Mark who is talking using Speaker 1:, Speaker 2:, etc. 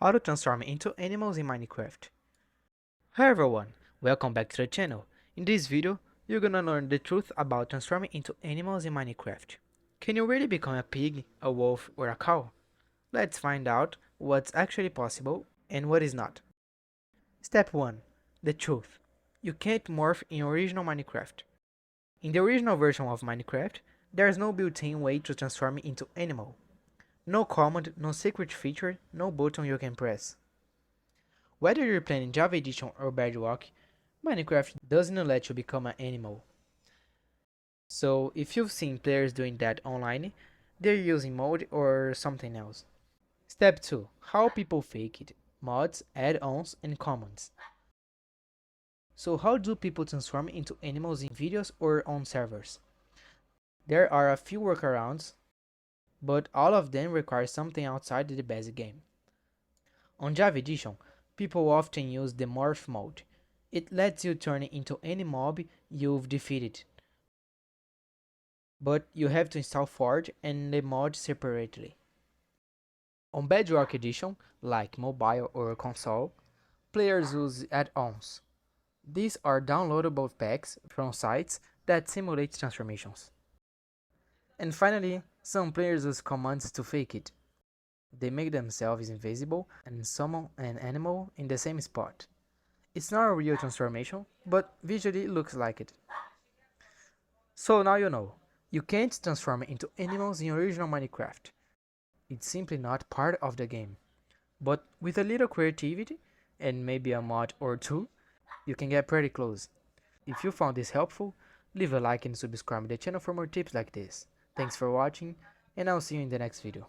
Speaker 1: How to transform into animals in Minecraft. Hi everyone, welcome back to the channel. In this video, you're gonna learn the truth about transforming into animals in Minecraft. Can you really become a pig, a wolf, or a cow? Let's find out what's actually possible and what is not. Step 1. The truth. You can't morph in original Minecraft. In the original version of Minecraft, there's no built-in way to transform into animal. No command, no secret feature, no button you can press. Whether you're playing Java Edition or Bedrock, Minecraft doesn't let you become an animal. So if you've seen players doing that online, they're using mod or something else. Step 2. How people fake it. Mods, add-ons, and commands. So how do people transform into animals in videos or on servers? There are a few workarounds, but all of them require something outside the basic game. On Java Edition, people often use the morph mode. It lets you turn into any mob you've defeated, but you have to install Forge and the mod separately. On Bedrock Edition, like mobile or console, players use add-ons. These are downloadable packs from sites that simulate transformations. And finally, some players use commands to fake it. They make themselves invisible and summon an animal in the same spot. It's not a real transformation, but visually it looks like it. So now you know, you can't transform into animals in original Minecraft. It's simply not part of the game. But with a little creativity, and maybe a mod or two, you can get pretty close. If you found this helpful, leave a like and subscribe to the channel for more tips like this. Thanks for watching, and I'll see you in the next video.